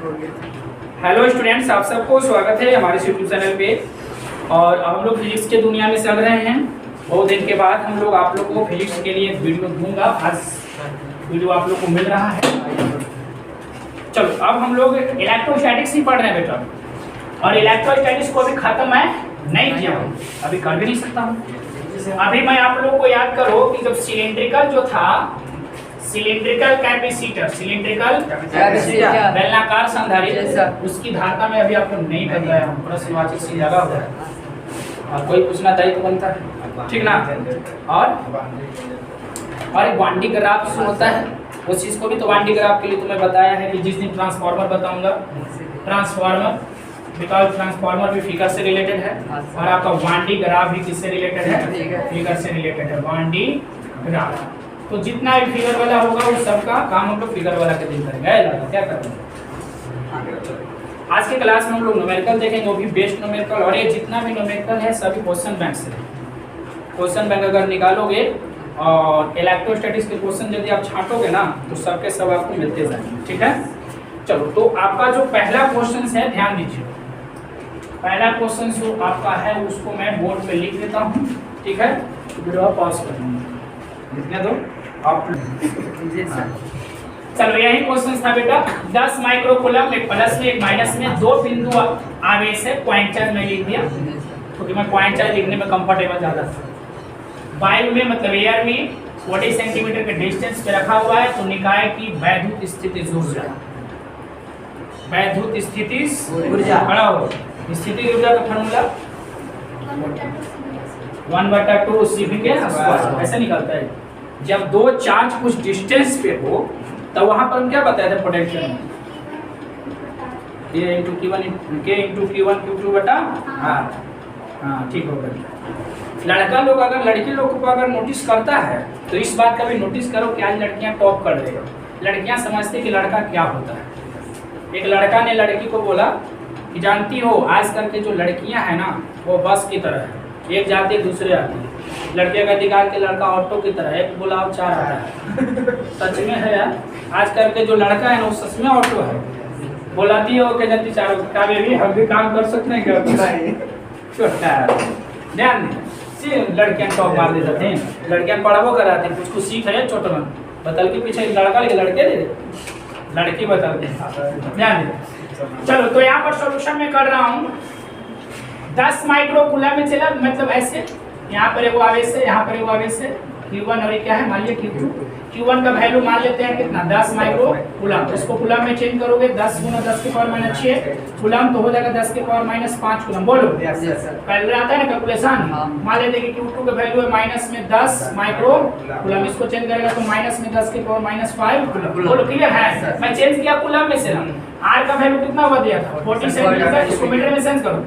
Hello students, आप सबको स्वागत है हमारे यूट्यूब चैनल पे। और हम लोग फिजिक्स के दुनिया में चल रहे हैं। बहुत दिन के बाद हम लोग आप लोग को फिजिक्स के लिए वीडियो दूंगा। आज वीडियो आप लोग को मिल रहा है। चलो, अब हम लोग इलेक्ट्रोस्टैटिक्स ही पढ़ रहे हैं बेटा। और इलेक्ट्रोस्टैटिक्स को अभी खत्म मैं नहीं किया हूँ, अभी कर भी नहीं सकता हूँ। अभी मैं आप लोगों को याद करो कि जब सिलेंड्रिकल जो था, सिलेंड्रिकल कैपेसिटर, सिलेंड्रिकल बेलनाकार संधारित्र, उसकी धारता में अभी आपको नहीं बताया हूँ। प्रश्नवाचक सी लगा हुआ है और कोई पूछना दायित्व बनता है, ठीक ना। और एक वांडी ग्राफ होता है, उस चीज को भी तो वांडी ग्राफ के लिए तुम्हें बताया है कि जिस दिन ट्रांसफार्मर बताऊंगा, ट्रांसफार्मर बिकॉज ट्रांसफार्मर भी फिगर से रिलेटेड है और आपका वांडी ग्राफ भी किससे रिलेटेड है, फिगर से रिलेटेड है। वांडी ग्राफ तो जितना भी फिगर वाला होगा उस सबका काम हम लोग फिगर वाला के दिन करेंगे। क्या करेंगे आज के क्लास में हम लोग न्यूमेरिकल देखेंगे, वो भी बेस्ट न्यूमेरिकल। और ये जितना भी न्यूमेरिकल है सभी क्वेश्चन बैंक से। क्वेश्चन बैंक अगर निकालोगे और इलेक्ट्रोस्टैटिक्स के क्वेश्चन यदि आप छांटोगे ना तो सबके सब आपको मिलते जाएंगे, ठीक है। चलो, तो आपका जो पहला क्वेश्चन है ध्यान दीजिए। पहला क्वेश्चन जो आपका है उसको मैं बोर्ड पे लिख देता हूँ, ठीक है। वीडियो पॉज कर दूंगा, लिखने दो आप। चलो, यही क्वेश्चन था बेटा। 10 माइक्रोकूलम, एक प्लस में एक माइनस में, दो बिंदु आवेश है। पॉइंट चार्ज में लिख दिया क्योंकि मैं पॉइंट चार्ज लिखने में कंफर्टेबल ज्यादा था। वायु में मतलब एयर में 40 सेंटीमीटर के डिस्टेंस पे रखा हुआ है। तो निकाय की वैद्युत स्थितिज ऊर्जा, वैद्युत स्थितिज ऊर्जा खड़ा हो। स्थितिज ऊर्जा का फॉर्मूला 1/2 CV के आसपास ऐसे निकलता है। जब दो चार्ज कुछ डिस्टेंस पे हो तो वहां पर हम क्या बताए थे पोटेंशियल में, A × Q1 K × Q1 Q2 बटा R। हाँ, ठीक हो गया। लड़का लोग अगर लड़की लोग को अगर नोटिस करता है तो इस बात का भी नोटिस करो कि आज लड़कियां टॉप कर रही है। लड़कियां समझती कि लड़का क्या होता है। एक लड़का ने लड़की को बोला कि जानती हो आजकल के जो लड़कियां हैं ना वो बस की तरह है, एक जाती है दूसरे आती है। लड़के का दिखा के लड़का ऑटो की तरह, एक बुलाओ चार आता है। सच में है यार, आजकल के जो लड़का है ना वो सच में ऑटो है। बुलाती हो के जाती चारों का बेबी हम भी काम कर सकते हैं क्या? छोटा ध्यान से लड़कियां टॉप मार देते हैं। लड़कियां पढ़ावो कराते हैं, कुछ सीख है छोटा मन बदल के पीछे लड़का लेके लड़के दे लड़की बदलते हैं, ध्यान दे। चलो, तो यहाँ पर सॉल्यूशन में कर रहा हूँ। 10 माइक्रोकूलम में चला, मतलब ऐसे यहाँ पर एक आवेश है, यहाँ पर एक आवेश है Q1 और ये क्या है मान लिया Q2। Q1 का वैल्यू मान लेते हैं कितना, 10 माइक्रोकूलम। इसको कूलम में चेंज करोगे 10 × 10⁻⁶ कूलम तो हो जाएगा 10⁻⁵ कूलम। बोलो पहले आता है ना कैलकुलेशन। मान लेते हैं कि Q2 का वैल्यू है माइनस में 10 माइक्रोकूलम, इसको चेंज करेगा तो माइनस में 10⁻⁵ कूलम। बोलो क्लियर है। मैं चेंज किया कूलम में से। R का वैल्यू कितना हुआ दिया था 40 सेंटीमीटर, इसको मीटर में चेंज करो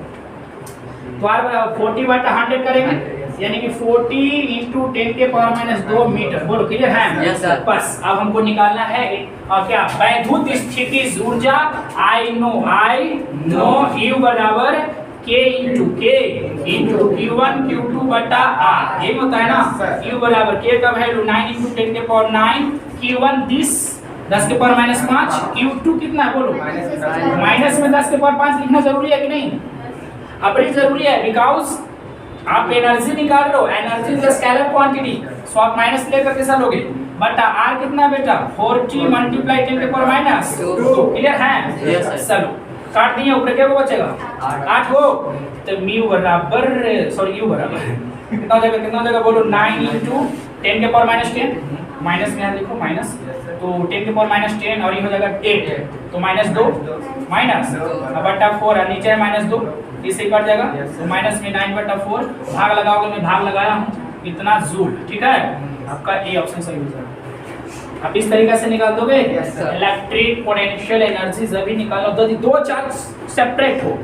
तो R 40/100 करेंगे, यानी कि 40 × 10⁻⁻2 मीटर। बोलो क्लियर है। yes, बस अब हमको निकालना है क्या, वैद्युत स्थितिज ऊर्जा। आई नो U बराबर K × Q1 Q2 बटा R, ये होता है ना। U बराबर K का वैल्यू 9 × 10⁹, Q1 10⁻5, Q2 कितना है बोलो, माइनस में 10⁻5 लिखना जरूरी है कि नहीं? अपनी जरूरी है, बिकॉज आप एनर्जी निकाल रहे हो। एनर्जी इज स्केलर क्वांटिटी, सो आप माइनस लेकर के चलोगे। बटा आर कितना बेटा 40 × 10⁻²। क्लियर है। चलो काट दिए, ऊपर क्या बचेगा 8 हो। तो म्यू बराबर सॉरी यू बराबर कितना हो जाएगा, कितना हो जाएगा बोलो 9 × 10⁻10 माइनस में यहाँ लिखो माइनस, तो 10⁻10 और ये हो जाएगा 8 तो -2 माइनस बटा 4 और नीचे है -2, इससे कट जाएगा तो माइनस में 9/4 भाग लगाओगे, मैं भाग लगाया हूँ इतना जूल, ठीक है। आपका ए ऑप्शन सही हो जाएगा। आप इस तरीके से निकाल दोगे। इलेक्ट्रिक पोटेंशियल एनर्जी जब भी निकालो तो दो चार्ज सेपरेट हो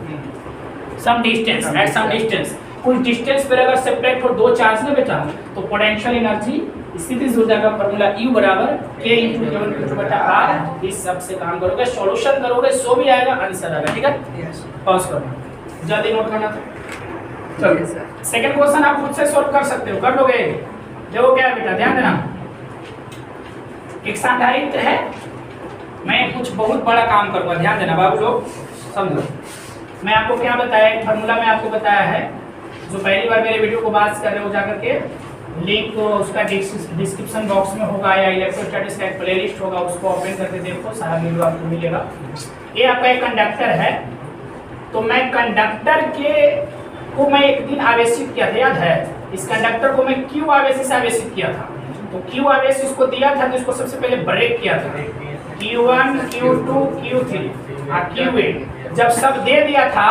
some distance, at some distance, कुछ डिस्टेंस पर अगर सेपरेट हो दो चार्ज ना बेटा तो पोटेंशियल एनर्जी स्थितिज ऊर्जा का फॉर्मूला U बराबर K × Q1 बटा R। इस सब से काम करोगे, सॉल्यूशन करोगे, सो भी आएगा आंसर आएगा, ठीक है। पॉज करो, जल्दी नोट करना। चलो सेकंड क्वेश्चन आप खुद से सॉल्व कर सकते हो, कर लोगे। देखो क्या है बेटा, ध्यान देना। एक संधारित्र है मैं कुछ बहुत बड़ा काम करूँगा, ध्यान देना बाबू लोग, समझो। मैं आपको क्या बताया, एक फार्मूला में आपको बताया है, जो पहली बार मेरे वीडियो को बात कर रहे हो जाकर के लिंक तो उसका डिस्क्रिप्शन बॉक्स में होगा, या इलेक्ट्रोस्टैटिक्स का एक प्लेलिस्ट होगा, उसको ओपन करके देखो, सारा वीडियो आपको मिलेगा। ये आपका एक कंडक्टर है, तो मैं कंडक्टर को मैं एक दिन आवेशित किया था, याद है? इस कंडक्टर को मैं क्यू आवेश से आवेशित किया था, तो क्यू आवेश इसको दिया था, तो इसको सबसे पहले ब्रेक किया था, Q1 Q2 Q3 और Q8 जब सब दे दिया था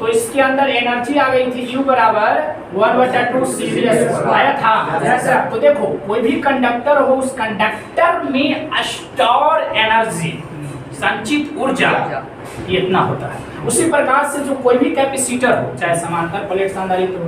तो इसके अंदर एनर्जी आ गई थी U बराबर 1/2 CV आया था। तो देखो कोई भी कंडक्टर हो, उस कंडक्टर में स्टोर एनर्जी, संचित ऊर्जा ये इतना होता है। उसी प्रकार से जो कोई भी कैपेसिटर हो, चाहे समांतर प्लेट संधारित्र हो,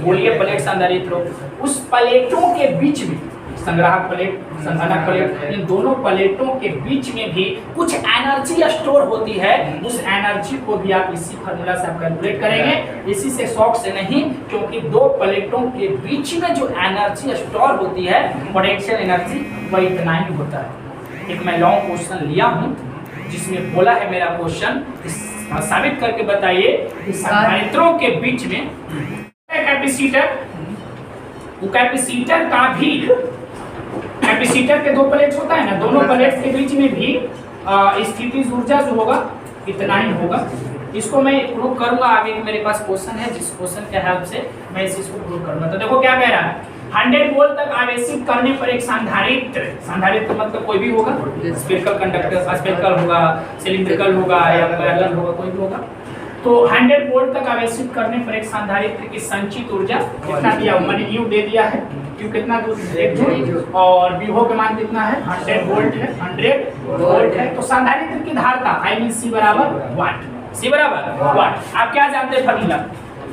गोलीय प्लेट संधारित्र हो, उस प्लेटों के बीच में संग्राहक प्लेट, संधानक प्लेट, इन दोनों प्लेटों के बीच में भी कुछ एनर्जी स्टोर होती है। उस एनर्जी को भी आप इसी फार्मूला से आप कैलकुलेट करेंगे, इसी से शॉक से नहीं, क्योंकि दो प्लेटों के बीच में जो एनर्जी स्टोर होती है, पोटेंशियल एनर्जी, वह इतना ही होता है। एक मैं लॉन्ग क्वेश्चन लिया हूँ जिसमें बोला है मेरा क्वेश्चन, साबित करके बताइए कि संधारित्रों के बीच में कैपेसिटर, वो कैपेसिटर का भी, कैपेसिटर के दो प्लेट्स होता है ना, दोनों प्लेट्स के बीच में भी स्थितिज ऊर्जा जो होगा इतना ही होगा। इसको मैं प्रूव करूंगा आगे, मेरे पास क्वेश्चन है, जिस क्वेश्चन के हेल्प से मैं इस चीज को प्रूव करूंगा। तो देखो क्या कह रहा है, 100 वोल्ट तक आवेशित करने पर एक संधारित्र, संधारित्र मतलब कोई भी होगा, स्फेरिकल कंडक्टर, स्फेरिकल होगा, सिलिंड्रिकल होगा या पैरेलल होगा, कोई भी होगा। तो 100 वोल्ट तक आवेशित करने पर एक संधारित्र की संचित ऊर्जा कितना दिया हुआ, मैंने U दे दिया है, Q कितना, 1 जूल, और विभव का मान कितना है, 100 वोल्ट है, 100 वोल्ट है। तो संधारित्र की धारता आई मीन C बराबर वाट, C बराबर वाट। आप क्या जानते हैं फार्मूला,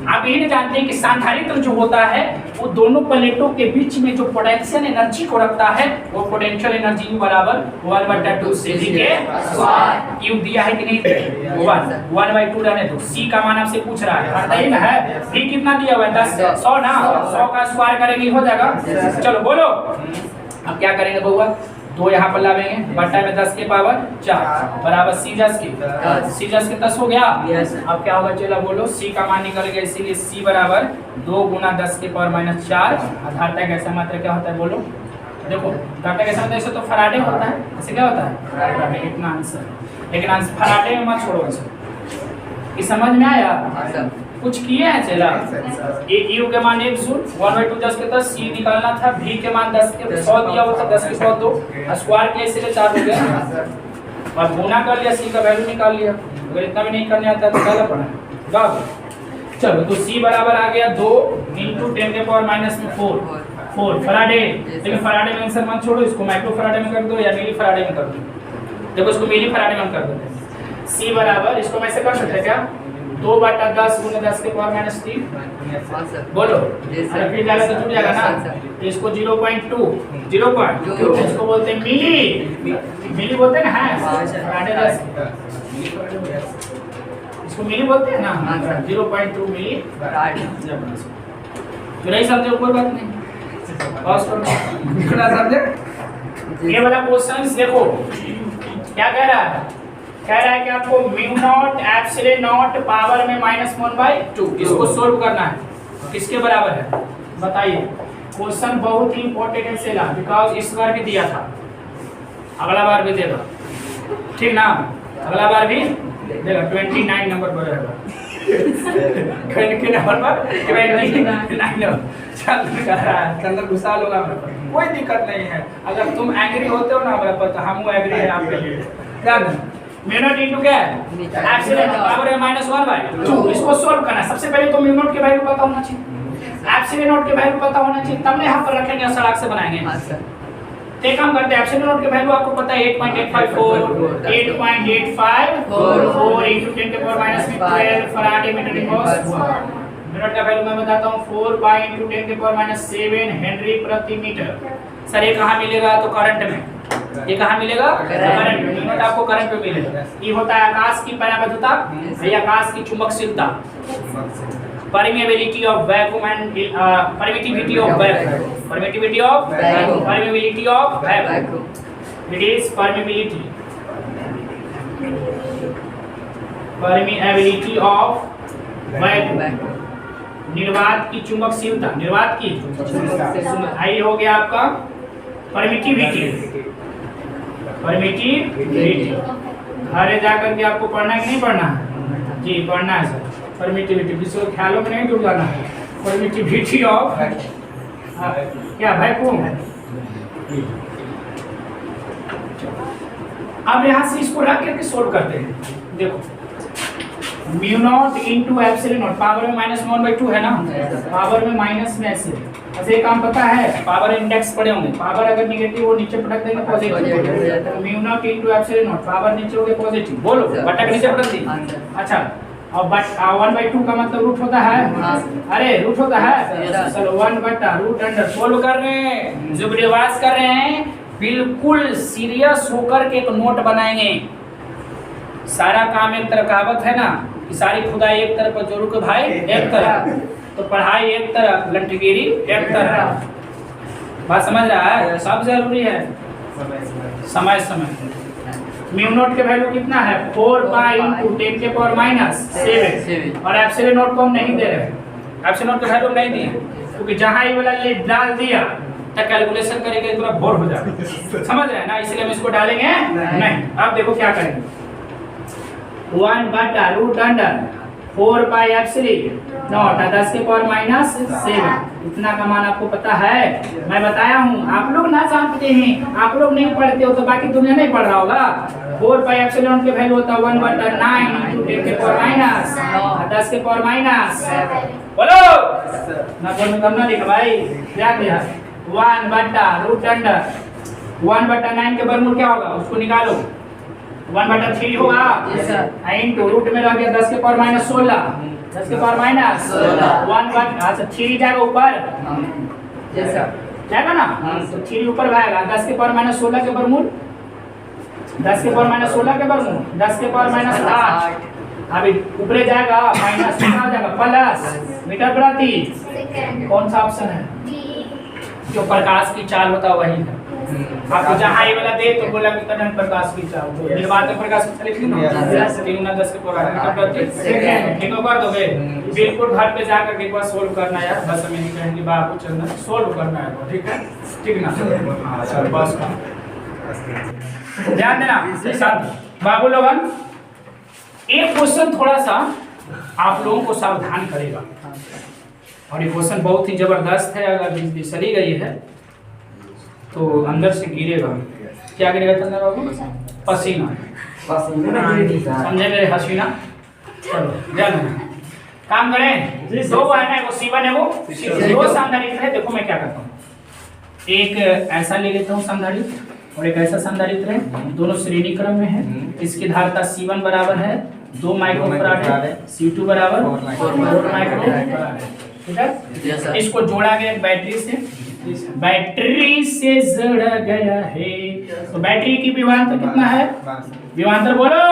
आप यही नहीं जानते हैं कि संधारित्र जो होता है वो दोनों प्लेटों के बीच में जो पोटेंशियल एनर्जी को रखता है, वो पोटेंशियल एनर्जी U बराबर 1/2 CV के स्क्वायर। U दिया है कि नहीं, 1/2 रहने दो, C का मान आपसे पूछ रहा है, बताइए ना है, V कितना दिया हुआ है, 10, 100 ना, 100 का स्क्वायर करेंगे हो जाएगा। चलो बोलो, अब क्या करेंगे बउआ, 2 यहाँ पर लावेंगे, बट्टा में 10 के पावर 4 बराबर C 10 के 10 हो गया। अब क्या होगा, चलो बोलो, C का मान निकल गया, इसीलिए C बराबर 2 गुना 10 के पावर -4। धारता कैसा मात्रा क्या होता है बोलो, देखो धारता कैसा होता है, ऐसे तो फराडे होता है, ऐसे क्या होता है फराडे, इतना आंसर। लेकिन आंसर फराडे में मत छोड़ो, ये समझ में आया, कुछ किए हैं चला। U के मान 1 जूल, 1/2 10 के 10, C निकालना था, V के मान 10 के 100 दिया हुआ था, 10 के 100 2, स्क्वायर किया इसलिए 4 हो गया, और गुना कर लिया, C का वैल्यू निकाल लिया। अगर इतना भी नहीं करने आता तो क्या पड़ा है। चलो तो C बराबर आ गया 2 × 10 के पावर -4 फराडे। लेकिन फराडे में आंसर मत छोड़ो, इसको माइक्रो फराडे में कर दो या मिली फराडे में कर दो। देखो इसको मिली फराडे में कर दो। C बराबर, इसको मैं से कर सकते क्या, 2/10 × 10 के पावर -3 बोलो, अरे फिर डाला तो जुड़ जाएगा ना, इसको 0.2 इसको बोलते हैं मिली बोलते हैं ना, है फराडे 10, इसको मिली बोलते हैं ना, 0.2 मिली फराडे। तो नहीं समझे कोई बात नहीं, पॉज करो, समझे। ये वाला क्वेश्चन देखो क्या कह रहा है, कह रहा है कि आपको μ0 ε0 पावर में -1/2 इसको सोल्व करना है। किसके बराबर है बताइए। क्वेश्चन बहुत ही इंपॉर्टेंट है सेला, बिकॉज इस बार भी दिया था, अगला बार भी देगा, ठीक ना, अगला बार भी देगा। 29 नंबर पर रहेगा, के नंबर पर 29 चल रहा है, अंदर गुस्सा होगा, कोई दिक्कत नहीं है। अगर तुम एग्री होते हो ना हमारे पर, तो हम एग्री है आपके लिए। क्या म्यू0 इनटू क्या है, एप्सिलॉन पावर है -1/2। इसको सोल्व करना है, सबसे पहले तो म्यू0 के वैल्यू पता होना चाहिए, एप्सिलॉन के वैल्यू पता होना चाहिए, तब यहाँ पर रखेंगे और सड़क से बनाएंगे। तो काम करते हैं, एप्सिलॉन के वैल्यू आपको पता है 8.854 × 10 के पावर -12 फराडे मीटर इनवर्स। म्यू0 का वैल्यू मैं बताता हूँ 4 × 10 के पावर -7 हेनरी प्रति मीटर। सर ये कहाँ मिलेगा, तो करंट में, ये कहाँ मिलेगा, करंट में। म्यू0 आपको करंट में मिलेगा। ये होता है आकाश की पराबद्धता या आकाश की चुंबकशीलता, permeability of vacuum and permittivity of vacuum, permittivity of vacuum, it is permeability permeability of vacuum, निर्वात की चुंबकशीलता, निर्वात की आई हो गया आपका परमिटिविटी। परमिटिविटी घरे जाकर के आपको पढ़ना है कि नहीं पढ़ना है? जी पढ़ना है सर। परमिटिविटी किसी को ख्यालों में नहीं डूब जाना है। परमिटिविटी ऑफ क्या वैक्यूम। अब यहाँ से इसको रख करके सोल्व करते हैं। देखो mu naught into epsilon not, power में -1/2 है ना, पावर में माइनस में ऐसे ऐसे एक काम पता है, पावर इंडेक्स पढ़े होंगे, पावर अगर नेगेटिव हो नीचे पटक देंगे positive, mu naught into epsilon not, power नीचे हो गया पॉजिटिव, बोलो बटा के नीचे पटक दी। अच्छा और बट 1/2 का मतलब रूट होता है, अरे रूट होता है, चलो 1/√अंडर सोल्व कर रहे हैं, जो रिवाइज कर रहे हैं बिल्कुल सीरियस होकर के एक नोट बनाएंगे। सारा काम एक तरफ, कहावत है ना कि सारी खुदाई एक तरफ जोरू के भाई एक तरफ, तो पढ़ाई एक तरफ, लंठगिरी एक तरफ। बात समझ रहा है? सब जरूरी है, समय समय। म्यू नॉट के वैल्यू कितना है 4 पाई इंटू 10 के पावर -7 और एप्सिलॉन नॉट को हम नहीं दे रहे, एप्सिलॉन नॉट के वैल्यू नहीं दिए क्योंकि जहां ये वाला ले डाल दिया तो कैलकुलेशन करेंगे पूरा बोर हो जाएगा। समझ रहे हैं ना, इसलिए हम इसको डालेंगे नहीं। अब देखो क्या करेंगे, 1/√अंडर 4 पाई एप्सिलॉन नॉट 10 के पावर -7, इतना का मान आपको पता है, मैं बताया हूँ। आप लोग ना जानते हैं, आप लोग नहीं पढ़ते हो तो बाकी दुनिया नहीं पढ़ रहा होगा। 4 पाई एप्सिलॉन के वैल्यू होता है 1/9 इंटू 10 के पावर -10 के पावर -, बोलो ना बोलने कम ना लिखा भाई, ध्यान दिया। 1/√अंडर 1/9 के वर्गमूल क्या होगा उसको निकालो, 1/3 होगा इंटू रूट में रह गया 10 के पावर -16, 10 के पावर -1 अच्छा 3 जाएगा ऊपर जाएगा ना, तो 3 ऊपर आएगा, 10 के पावर -16 के वर्गमूल, 10 के पावर -16 के वर्गमूल, 10 के पावर -8, अभी ऊपर जाएगा माइनस आ जाएगा प्लस मीटर प्रति, कौन सा ऑप्शन है? जो प्रकाश की चाल होता है वही है। आपको जहाँ ये वाला दे तो बोला कि कदम प्रकाश की चाल, तो निर्वात प्रकाश की चाल लिख लो 3×10 के पावर मीटर प्रति सेकंड, ठीक कर दोगे। बिल्कुल घर पे जाकर के एक बार सोल्व करना यार, बस हमें नहीं कहेंगे बाबू चलना सोल्व करना है, ठीक है ठीक ना? हां चल बस ध्यान देना सब बाबू लोगन। एक क्वेश्चन थोड़ा सा आप लोगों को सावधान करेगा और ये क्वेश्चन बहुत ही जबरदस्त है, अगर बिजली चली गई है तो अंदर से गिरेगा। क्या गिरेगा चंद्र बाबू? पसीना, समझे मेरे हसीना? चलो ध्यान काम करें। दो है ना, वो C1 है, वो दो संधारित्र है। देखो मैं क्या करता हूँ, एक ऐसा ले लेता हूँ संधारित्र और एक ऐसा संधारित्र है, दोनों श्रेणी क्रम में है। इसकी धारिता C1 बराबर है 2 माइक्रोफैराड है, C2 बराबर 4 माइक्रोफैराड है, ठीक है। इसको जोड़ा गया बैटरी से, बैटरी से जोड़ा गया है, तो बैटरी की विभवांतर कितना है? विभवांतर बोलो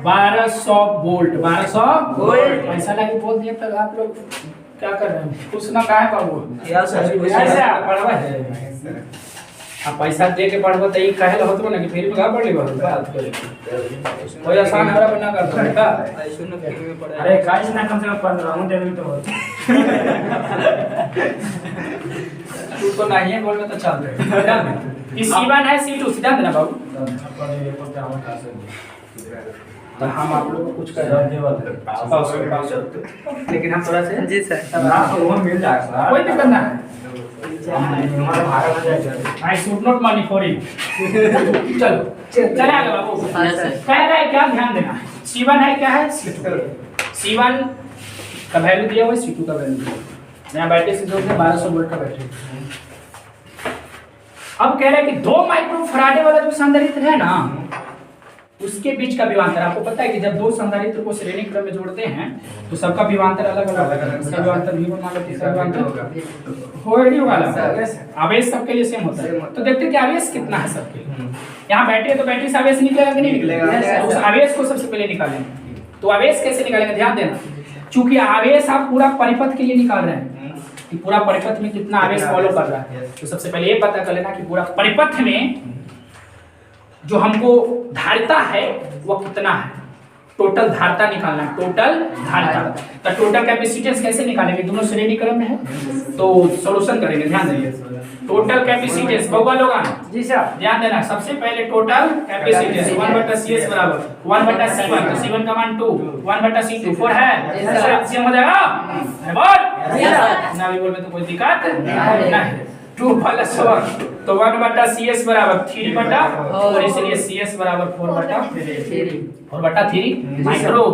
1200 वोल्ट, 1200 वोल्ट। ऐसा लगे बोल दिया तब आप लोग क्या कर रहे हैं? कुछ ना कहा बाबू, पढ़वा है आप पैसा दे के पढ़बो त ई कहल होतो ना कि फिर में का पढ़ ली बात करे कोई आसान हमरा बना करतो बेटा। अरे काहे ना कम से कम 15 मिनट देवी तो तू तो नहीं है बोल में तो चल रहे। इस C1 है C2 सीधा देना बाबू। तो हम आप लोग को कुछ कर रहे हैं, लेकिन हम थोड़ा से जी सर वो मिल जाएगा, कोई दिक्कत ना है। I should not money for it। चलो चले आगे बाबू। कह रहा है क्या, ध्यान देना। C1 है क्या है? C1 का वैल्यू दिया हुआ है, C2 का वैल्यू दिया। नया बैटरी से जोड़ते 1200 वोल्ट का बैटरी। अब कह रहा है कि 2 माइक्रोफैराड वाला जो संधारित्र है ना, उसके बीच का विभवांतर आपको पता है कि जब दो संधारित्र को श्रेणी क्रम में जोड़ते हैं तो सबका विभवांतर अलग अलग है। इसका विभवांतर V1 मान लो, तीसरा विभवांतर होएडी वाला आवेश सबके लिए सेम होता है। तो देखते हैं कि आवेश कितना है सबके। यहाँ बैटरी है तो बैटरी से आवेश निकलेगा कि नहीं निकलेगा? उस आवेश को सबसे पहले निकालेंगे। तो आवेश कैसे निकालेंगे ध्यान देना, चूंकि आवेश आप पूरा परिपथ के लिए निकाल रहे हैं कि पूरा परिपथ में कितना आवेश फॉलो कर रहा है, तो सबसे पहले ये पता कर लेना कि पूरा परिपथ में जो हमको धारिता है वो कितना है। टोटल धारता निकालना है, टोटल धारता। तो टोटल कैपेसिटेंस कैसे निकालेंगे, दोनों श्रेणी क्रम में है तो सॉल्यूशन करेंगे। ध्यान देंगे टोटल कैपेसिटेंस बहुआ लोग जी सर ध्यान देना। सबसे पहले टोटल कैपेसिटेंस 1/CS बराबर 1/C1, तो C1 का मान 2, 1/C2 4 है, एलसीएम हो जाएगा। बोल ना भी बोल में तो कोई दिक्कत नहीं। 2 + 1 तो 1/CS बराबर 3/4, इसलिए CS बराबर 4/3 माइक्रो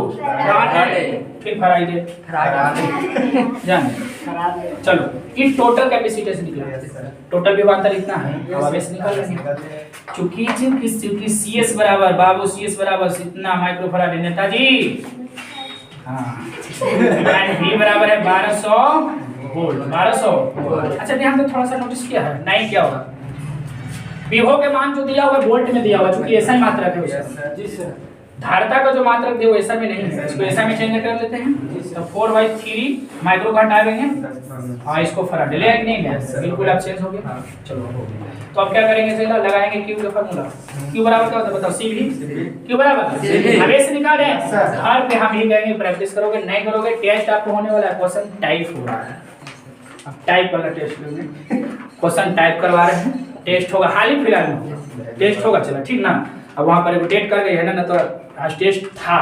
फिर फराइडे जान। चलो इन टोटल कैपेसिटेंस निकला, टोटल विभवांतर इतना है, अब आवेश निकाल लेंगे। चूंकि CS बराबर बाबू CS बराबर इतना माइक्रोफराड नेताजी, हां V बराबर है 1200 वोल्ट, 1200। अच्छा ध्यान दो, थोड़ा सा नोटिस किया है नहीं क्या होगा, विभव के मान जो दिया हुआ है वोल्ट में दिया हुआ है, क्योंकि ऐसा ही मात्रक है उसका। जी सर धारता का जो मात्रक दिया हुआ ऐसा में नहीं है, इसको ऐसा में चेंज कर लेते हैं। तो 4/3 माइक्रो घंटा आ गए। हां इसको फराड ले आएंगे नहीं, बिल्कुल आप चेंज हो गए। चलो हो गया। तो अब क्या करेंगे, सीधा लगाएंगे Q का फार्मूला। Q बराबर क्या होता है बताओ, CV। Q बराबर आवेश निकाले हर पे हम ही कहेंगे, प्रैक्टिस करोगे नहीं करोगे टेस्ट आपको होने वाला है, क्वेश्चन टाइप हो रहा है। अब टाइप वाला टेस्ट लोगे, क्वेश्चन टाइप करवा रहे हैं, टेस्ट होगा हाल ही फिलहाल में टेस्ट होगा, चला ठीक ना। अब वहां पर डेट कर गई है ना, तो आज टेस्ट था,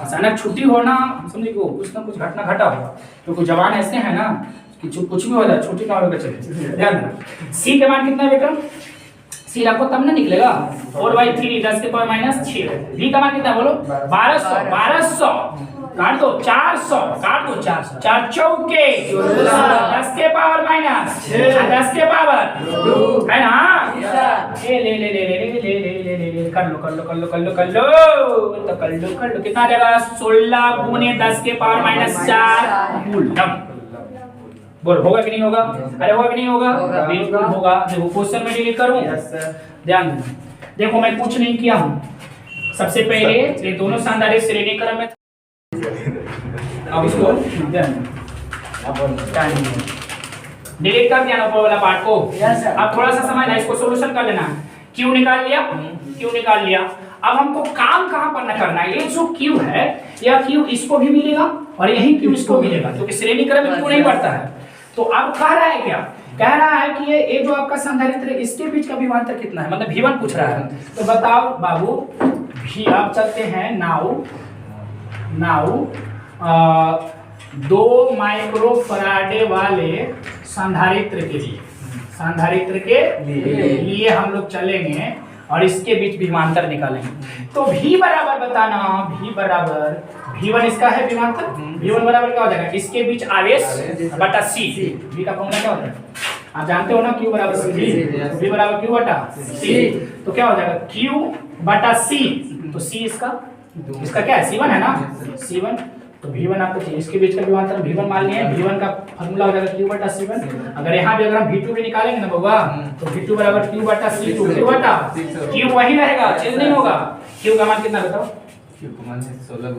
अचानक छुट्टी होना समझिए को कुछ ना कुछ घटना घटा होगा, क्योंकि जवान ऐसे है ना कि कुछ भी हो जाए छुट्टी ना होकर चले। ध्यान देना C के मान कितना है बेटा, C रखो तब ना निकलेगा 4/3 10 के पावर -6। V का मान कितना बोलो 1200 काट दो 400, काट दो 400, 4 चौके 10 के पावर -6 10 के पावर है ना। ले ले ले ले ले ले ले ले ले कर लो तो कितना आ जाएगा 16 × 10 के पावर -4 कूलम। बोल होगा कि नहीं होगा, अरे होगा कि नहीं होगा, बिल्कुल होगा। देखो क्वेश्चन में डिलीट करूं, ध्यान देखो मैं कुछ नहीं किया हूं। सबसे पहले ये दोनों सांधारिक श्रेणी क्रम में, अब इसको डिलीट कर दिया ना ऊपर वाला पार्ट को। अब थोड़ा सा समझना, इसको सॉल्यूशन कर लेना। Q निकाल लिया, अब हमको काम कहां पर करना है, ये जो Q है या Q इसको भी मिलेगा और यही Q इसको मिलेगा, क्योंकि श्रेणी क्रम में Q नहीं बढ़ता है। तो अब कह रहा है क्या, कह रहा है कि ये जो आपका संधारित्र है इसके बीच का विभवांतर कितना है, मतलब V1 पूछ रहा है। तो बताओ बाबू V, आप चलते हैं नाउ 2 माइक्रोफराडे वाले संधारित्र के लिए हम लोग चलेंगे और इसके बीच विभवांतर निकालेंगे। तो V बराबर बताना, V बराबर V1 इसका है विभवांतर, V1 बराबर क्या हो जाएगा, इसके बीच आवेश बटा C। V का फॉर्मूला क्या होता है आप जानते हो ना, Q बराबर C, V बराबर Q बटा C। तो क्या हो जाएगा Q बटा C, तो C इसका क्या है C1 है ना, C1। तो V1 आपको चाहिए, इसके बीच का विभवांतर V1 मान लिए, V1 का फार्मूला हो जाएगा Q बटा C1। अगर यहाँ भी अगर हम V2 भी निकालेंगे ना बउआ, तो V2 बराबर Q बटा C2, Q बटा Q वही रहेगा, चेंज नहीं होगा। Q का मान कितना बताओ, 16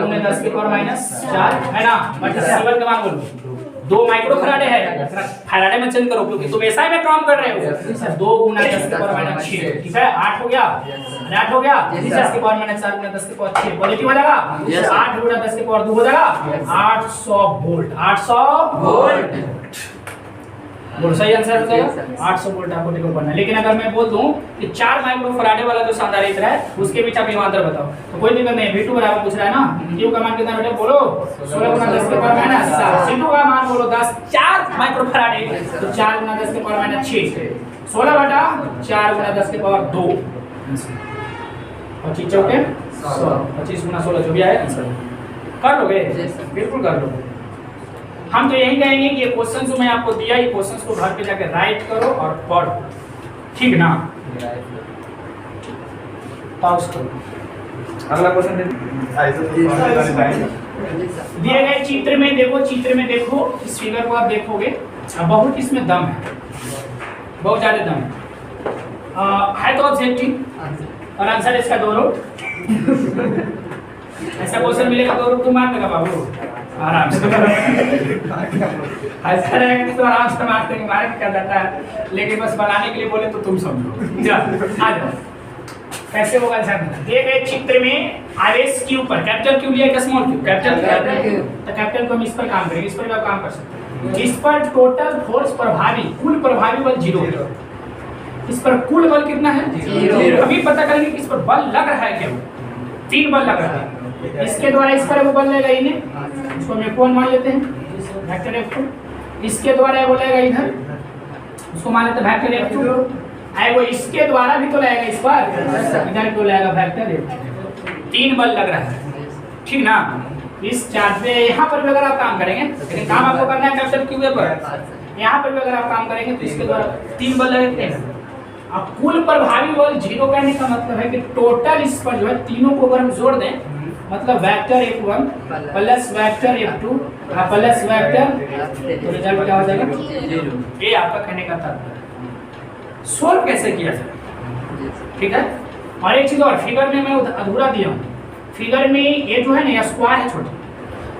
× 10 के पावर -4 है ना, बटा C1 का मान बोलो 2 माइक्रोफराडे है, फराडे में चेंज करो क्योंकि तुम ऐसा में काम कर रहे हो। 2 × 10 के पावर -6, ठीक है 8 हो गया, 8 हो गया, 10 के पावर -4 × 10 के पावर 6 पॉजिटिव हो जाएगा, 8 × 10 के पावर 2 हो जाएगा 800 वोल्ट, 800 वोल्ट बोल सही आंसर हो जाएगा 800 वोल्ट आपको टिको करना है। लेकिन अगर मैं बोल दूं कि 4 माइक्रोफराडे वाला जो संधारित्र है उसके बीच आप विभवांतर बताओ, तो कोई दिक्कत नहीं। V2 बराबर पूछ रहा है ना, Q का मान कितना बेटा बोलो 16 × 10 के पावर -7, C2 का मान बोलो 4 माइक्रोफराडे, तो 4 × 10 के पावर -6 16 बटा 4 × 10 के पावर 2 25 चौके 25 × 16 जो भी आए आंसर कर लोगे, बिल्कुल कर लोगे। हम तो यही कहेंगे कि ये क्वेश्चन जो मैं आपको दिया, ये क्वेश्चंस को घर पे जाके राइट करो और पढ़ो, ठीक ना। पॉज करो, अगला क्वेश्चन दिए गए चित्र में देखो, इस फिगर को आप देखोगे बहुत इसमें दम है, बहुत ज्यादा दम है तो ऑब्जेक्टिव और आंसर इसका 2 रूट। ऐसा क्वेश्चन मिलेगा 2 रूट तो मार देगा बाबू आराम से। ऐसा रहेगा तो आराम से मारते हैं, मार क्या जाता है, लेकिन बस बनाने के लिए बोले तो तुम समझो। आ जाओ कैसे होगा ध्यान देना। दिए गए चित्र में आवेश क्यू पर कैपिटल क्यू लिया क्या स्मॉल क्यू? Capital Q. तो कैपिटल को हम इस पर काम करेंगे, इस पर भी आप काम कर सकते हैं। इस पर टोटल फोर्स प्रभावी कुल प्रभावी बल 0 है। इस पर कुल बल कितना है? 0। अभी पता करेंगे कि इस पर बल लग रहा है क्या? 3 बल लग रहा है। इसके द्वारा इस पर वो बल लगेगा इन्हें, इसको हम F1 मान लेते हैं वेक्टर F2। इसके द्वारा वो लगेगा इधर, उसको मान लेते हैं वेक्टर F2। आए वो इसके द्वारा भी तो लगेगा इस पर, इधर क्यों लगेगा वेक्टर F2। 3 बल लग रहा है, ठीक ना। इस चार्ज पे यहाँ पर भी अगर आप काम करेंगे, लेकिन काम आपको करना है कैपिटल क्यू पर, यहाँ पर भी अगर आप काम करेंगे तो इसके द्वारा 3 बल लगेंगे। अब कुल प्रभावी बल 0 कहने का मतलब है कि टोटल इस पर जो है तीनों को अगर हम जोड़ दें, मतलब vector F1 plus vector F2 plus vector, तो रिजल्ट क्या हो जाएगा? 0। ये आपका कहने का तात्पर्य। सोल्व कैसे किया जाए, ठीक है। और एक चीज और, फिगर में मैं अधूरा दिया हूँ। फिगर में ये जो है ना, स्क्वायर है छोटा,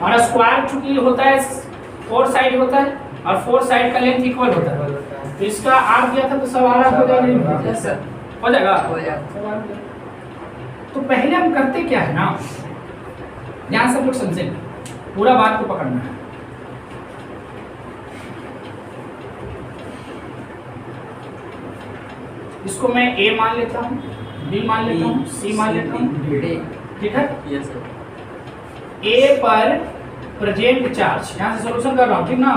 और स्क्वायर चूंकि होता है 4 साइड होता है और 4 साइड का लेंथ इक्वल होता है, तो इसका आर दिया था तो सब आर हो जाएगा, हो जाएगा। तो पहले हम करते क्या है ना, ध्यान सब लोग समझेंगे, पूरा बात को पकड़ना है। इसको मैं A मान लेता हूँ, B मान लेता हूँ, C मान लेता हूँ, ठीक है। A पर प्रेजेंट चार्ज, यहाँ से सॉल्यूशन कर रहा हूँ, ठीक ना।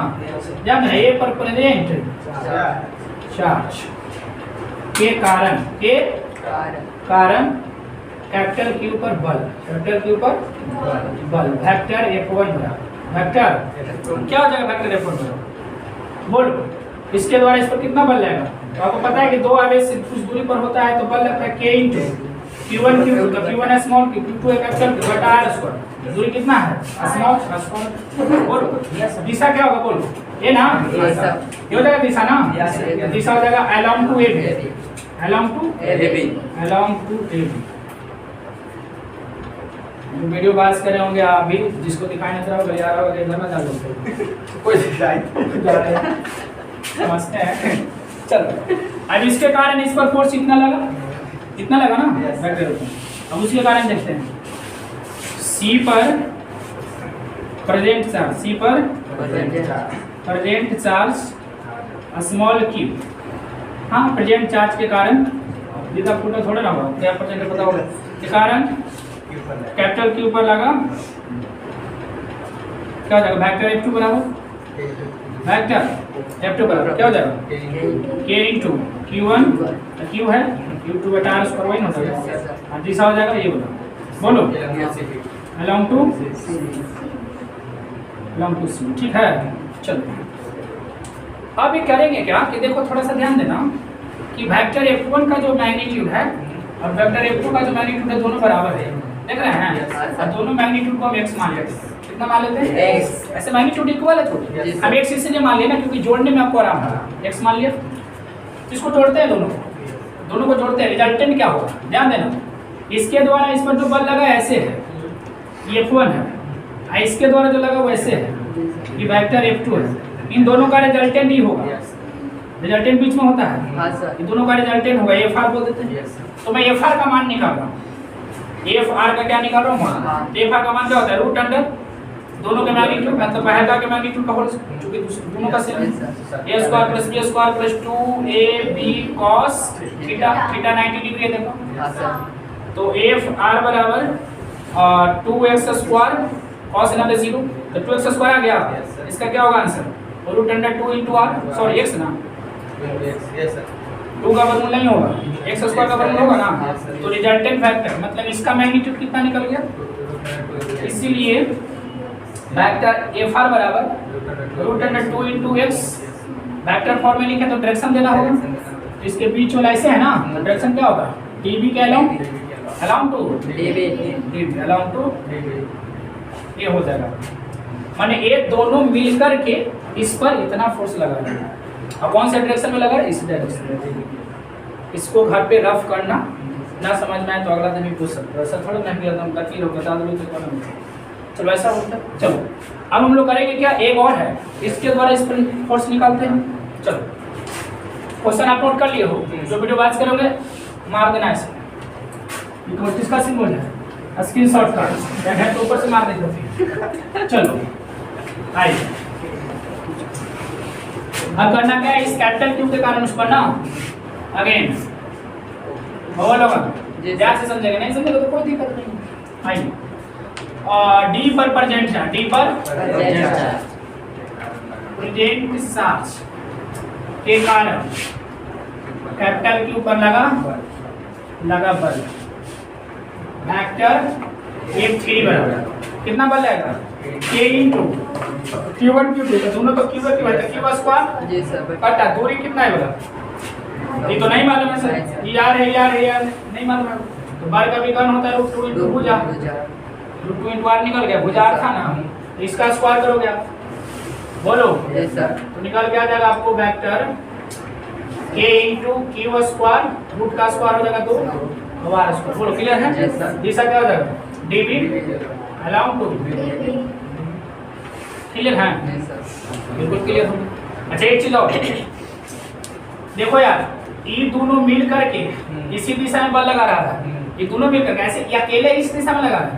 ध्यान रहे, A पर प्रेजेंट चार्ज के कारण कैपिटल क्यू पर बल, कैपिटल क्यू पर बल वेक्टर F1 वेक्टर क्या हो जाएगा? वेक्टर F1 बोलो। इसके द्वारा इस पर कितना बल लगेगा? तो आपको पता है कि 2 आवेश से कुछ दूरी पर होता है तो बल लगता है K × Q1 Q2, तो Q1 है स्मॉल Q, Q2 है कैपिटल बटा R स्क्वायर। दूरी कितना है? स्मॉल। बोलो दिशा क्या होगा? बोलो ये ना, ये हो जाएगा दिशा ना। दिशा हो जाएगा along to AB, along to AB। जो वीडियो पास कर रहे होंगे आप भी, जिसको दिखाई नहीं दे रहा होगा, यार होगा इधर ना जा लो, कोई समझते हैं। चलो, अब इसके कारण इस पर फोर्स इतना लगा ना वेक्टर। अब उसके कारण देखते हैं, C पर प्रेजेंट चार्ज स्मॉल q, हाँ प्रेजेंट चार्ज के कारण, जितना फुटा थोड़ा ना होगा, क्या परसेंट पता होगा, के कारण कैपिटल क्यू पर लगा, क्या हो जाएगा? वेक्टर F2 बराबर वेक्टर F2 बराबर क्या हो जाएगा? K × Q1, Q है Q2 बटा R स्क्वायर, वही ना होता है। दिशा हो जाएगा ये बोलो along to C, ठीक है। चलो अब ये करेंगे क्या कि देखो थोड़ा सा ध्यान देना कि वेक्टर F1 का जो मैग्नीट्यूड है और वेक्टर F2 का जो मैग्नीट्यूड है दोनों बराबर है, देख रहे हैं। और दोनों मैग्नीट्यूड को हम x मान लेते हैं। कितना मान लेते हैं? x। ऐसे मैग्नीट्यूड इक्वल है छोटे, हम x इसलिए मान लेना क्योंकि जोड़ने में आपको आराम होगा। x मान लिया, इसको जोड़ते हैं, दोनों को जोड़ते हैं, रिजल्टेंट क्या होगा? ध्यान देना, इसके द्वारा इस पर जो बल लगा ऐसे है, ये F1 है, इसके द्वारा जो लगा वो ऐसे है, ये वेक्टर F2 है। इन दोनों का रिजल्टेंट ही होगा, रिजल्टेंट बीच में होता है, इन दोनों का रिजल्टेंट होगा, FR बोल देते हैं। तो मैं FR का मान निकाल रहा हूँ, FR का क्या निकाल रहा हूँ? FR का मान क्या होता है? रूट अंडर दोनों के मैग्नीट्यूड, मतलब पहला के मैग्नीट्यूड का होल, क्योंकि दोनों का same, a square plus b square plus 2ab cos theta, theta 90 degree है देखो। तो FR बराबर 2x स्क्वायर cos 0, तो 2x स्क्वायर आ गया। इसका क्या होगा answer? Root under 2 × r, sorry x ना, 2 का वर्गमूल नहीं होगा, x स्क्वायर का वर्गमूल होगा ना। तो रिजल्टेंट वेक्टर मतलब इसका मैग्नीट्यूड कितना निकल गया, इसीलिए वेक्टर FR बराबर root under 2 × x। Vector form में लिखे तो डायरेक्शन देना होगा, तो इसके बीच वाला ऐसे है ना, डायरेक्शन क्या होगा? db के along to db along to ये हो जाएगा, माने ये दोनों मिलकर के इस पर इतना फोर्स लगा रहे हैं। अब कौन सा डायरेक्शन में लगा रहे? इस डायरेक्शन में। इसको घर पे रफ करना, ना समझ में आए तो अगला दिन भी पूछ सकते हो, ऐसा थोड़ा ना कि एकदम लकीर हो बता दो तो कौन। चलो ऐसा होता है। चलो अब हम लोग करेंगे क्या, एक और है, इसके द्वारा इस पर फोर्स निकालते हैं। चलो क्वेश्चन आप नोट कर लिए हो, जो वीडियो बात करोगे मार देना ऐसे। इक्वल किसका सिंबल है, स्क्रीनशॉट का है तो ऊपर से मार देते फिर। चलो आइए अब करना क्या है, इस कैपिटल क्यू के कारण उस पर ना अगेन होगा लोग ध्यान से समझेंगे, नहीं समझेगा तो कोई दिक्कत नहीं। आइए डी पर प्रेजेंट है, डी पर प्रेजेंट चार्ज के कारण कैपिटल क्यू पर लगा बल वेक्टर F3 बराबर कितना बल लगेगा K इंटू Q1 Q2 तो दोनों तो Q1 Q है, Q स्क्वायर जी सर कटा दूरी कितना है बोला, ये तो नहीं मालूम है सर, यार नहीं मालूम है, तो बार का विकर्ण होता है √2 इंटू भुजा, √2 इंटू r निकल गया, भुजा r था ना, तो इसका स्क्वायर करोगे आप, बोलो जी सर तो निकल के आ जाएगा आपको vector K into Q square root का स्क्वायर हो जाएगा 2 r स्क्वायर, बोलो क्लियर है। Yes, sir. दिशा क्या हो जाएगा dv अलाउंड टू क्लियर है, जी सर बिल्कुल क्लियर हो। अच्छा एक चीज और देखो यार, ये दोनों मिल करके इसी दिशा में बल लगा रहा था, ये दोनों मिल करके ऐसे, ये अकेले इस दिशा में लगा रहा है,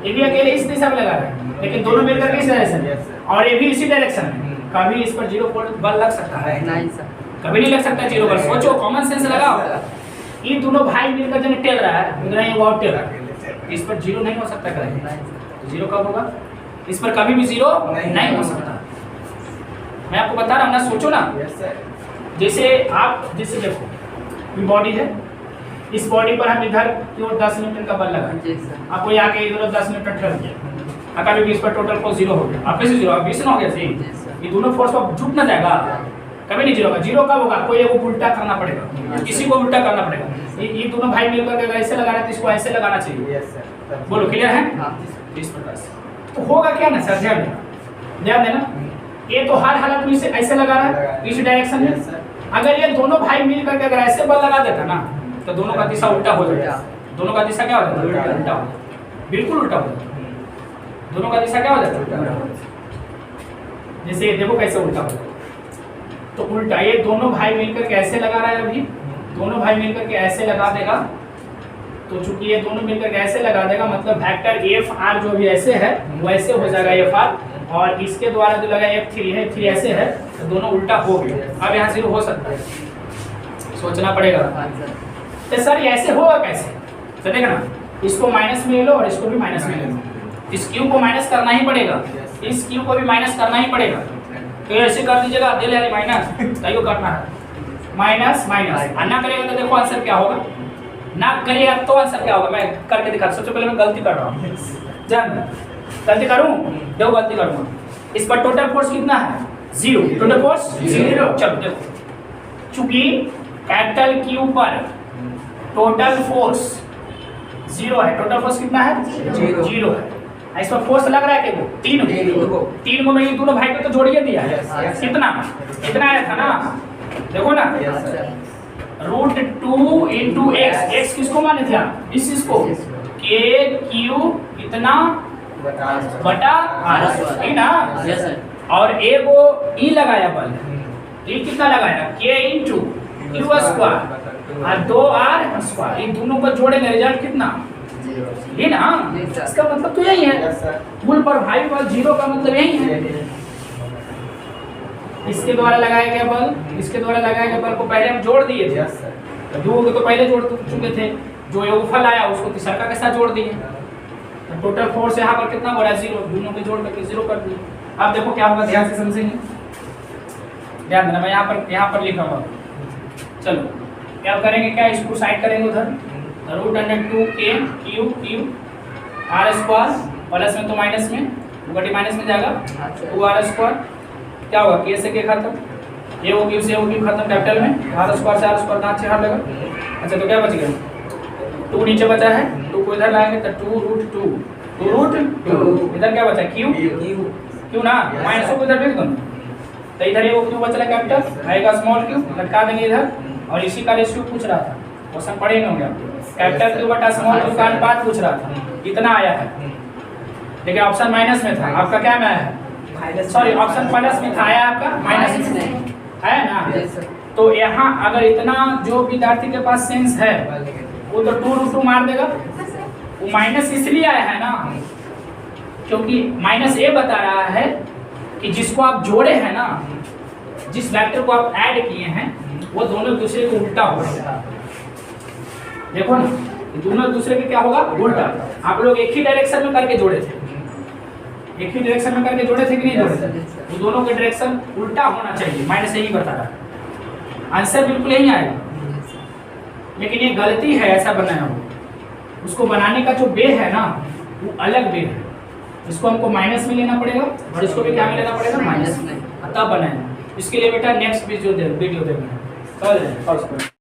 ये भी अकेले इस दिशा में लगा रहा है, लेकिन दोनों मिल करके इस डायरेक्शन में और ये भी इसी डायरेक्शन में, कभी इस पर 0 बल लग सकता है, नहीं सर कभी नहीं लग सकता 0 बल, सोचो कॉमन सेंस लगाओ, ये दोनों भाई मिलकर जो टेल रहा है उधर ये वाउट टेल रहा है, इस पर 0 नहीं हो सकता कभी, तो 0 कब होगा, इस पर कभी भी 0 नहीं हो सकता। मैं आपको बता रहा हूँ ना, सोचो ना, जैसे आप जैसे देखो ये बॉडी है, इस बॉडी पर हम इधर की ओर 10 न्यूटन का बल लगा, जी सर आपको यहाँ के इधर 10 न्यूटन ठहर दिया, कभी भी इस पर टोटल फोर्स 0 हो गया, आप कैसे 0 आप 20 हो गया सही, ये दोनों फोर्स पर झुक ना जाएगा, कभी नहीं 0 होगा, 0 कब होगा, कोई एक उल्टा करना पड़ेगा, किसी को उल्टा करना पड़ेगा, ये दोनों भाई मिलकर अगर ऐसे लगाना है तो इसको ऐसे लगाना चाहिए, बोलो क्लियर है, हाँ इस प्रकार से तो होगा क्या ना सर, ध्यान देना, ये तो हर हालत में इसे ऐसे लगा रहा है इस डायरेक्शन में, अगर ये दोनों भाई मिल करके अगर ऐसे बल लगा देता ना तो दोनों का दिशा उल्टा हो जाएगा, दोनों का दिशा क्या हो जाता है उल्टा हो जाता, बिल्कुल उल्टा हो जाता, दोनों का दिशा क्या हो जाता है, जैसे ये देखो कैसे उल्टा हो जाता, तो उल्टा ये दोनों भाई मिलकर के ऐसे लगा रहा है, अभी दोनों भाई मिलकर के ऐसे लगा देगा, तो चूंकि ये दोनों मिलकर के ऐसे लगा देगा मतलब वेक्टर Fr जो भी ऐसे है वैसे हो जाएगा Fr, और इसके द्वारा जो लगा F3 है, F3 ऐसे है, तो दोनों उल्टा हो गए, अब यहाँ 0 हो सकता है, सोचना पड़ेगा, तो सर ये ऐसे होगा कैसे, तो देखना इसको माइनस में ले लो और इसको भी माइनस में ले लो, इस क्यू को माइनस करना ही पड़ेगा, इस क्यू को भी माइनस करना ही पड़ेगा, तो ऐसे कर दीजिएगा, दे ले माइनस ताइयो करना है माइनस माइनस, ना करेगा तो देखो आंसर क्या होगा, ना करिएगा तो आंसर क्या होगा, मैं करके दिखा, सबसे पहले मैं गलती कर रहा हूँ, जान गलती करूँ, देखो गलती करूँगा, इस पर टोटल फोर्स कितना है 0, टोटल फोर्स 0, चलो देखो चूंकि कैपिटल क्यू पर टोटल फोर्स 0 है, टोटल फोर्स कितना है 0 है, इस पर फोर्स लग रहा है कि वो 3 को मैं ये दोनों भाई को तो जोड़िए दिया है, कितना इतना आया था ना, देखो ना √2 इंटू एक्स किसको माने थे आप, इस चीज को के क्यू इतना बटा आर, ठीक ना, और ए को ई लगाया बल, ई कितना लगाया के इंटू क्यू स्क्वायर और 2r स्क्वायर, इन दोनों को जोड़ेंगे रिजल्ट कितना ये ना, इसका मतलब तो यही है, मूल पर भाई बल 0 का मतलब यही है, इसके द्वारा लगाया गया बल, इसके द्वारा लगाया गया बल को पहले हम जोड़ दिए थे, तो 2 को तो पहले जोड़ चुके थे, जो योगफल आया उसको तिसरका के साथ जोड़ दिए, तो टोटल फोर्स यहाँ पर कितना बड़ा 0, दोनों को जोड़ करके 0 कर दिए। अब देखो क्या होगा, ध्यान से समझेंगे, ध्यान देना, मैं यहाँ पर लिखा हुआ, चलो क्या करेंगे, क्या इसको साइड करेंगे उधर, √2 के Q Q R square plus में तो माइनस में, बटी माइनस में जाएगा 2r स्क्वायर, क्या होगा के से के खत्म, ये वो क्यू से वो क्यू खत्म, कैपिटल में आर स्क्वायर से आर स्क्वायर दांत से हार लगा, अच्छा तो क्या बच गया 2 नीचे बचा है, 2 को इधर लाएंगे तो 2√2 इधर क्या बचा क्यू ना, माइनस को इधर भेज दो, तो इधर ये वो क्यू बच रहा कैपिटल, आएगा स्मॉल क्यू लटका देंगे इधर, और इसी का रेशियो पूछ रहा था, क्वेश्चन पढ़े होंगे आप, कैपिटल क्यू बटा स्मॉल क्यू का अनुपात पूछ रहा था, इतना आया है, लेकिन ऑप्शन माइनस में था, आपका क्या में आया है, सॉरी ऑप्शन प्लस में था, आया आपका माइनस में है ना, तो यहाँ अगर इतना जो विद्यार्थी के पास सेंस है वो तो 2√2 मार देगा। वो माइनस इसलिए आया है ना क्योंकि माइनस ए बता रहा है कि जिसको आप जोड़े हैं ना, जिस वेक्टर को आप ऐड किए हैं वो दोनों एक दूसरे को उल्टा होगा। देखो ना, ये दोनों एक दूसरे के क्या होगा, उल्टा। आप लोग एक ही डायरेक्शन में करके जोड़े थे, एक ही डायरेक्शन में करके जोड़े थे कि नहीं जोड़े थे? वो दोनों के डायरेक्शन उल्टा होना चाहिए, माइनस यही बता रहा है। आंसर बिल्कुल यही आएगा, लेकिन ये गलती है ऐसा बनाया हो। उसको बनाने का जो वे है ना वो अलग वे है। इसको हमको माइनस में लेना पड़ेगा और इसको भी क्या में लेना पड़ेगा, माइनस में, तब बनाएंगे। इसके लिए बेटा नेक्स्ट वीडियो देखना।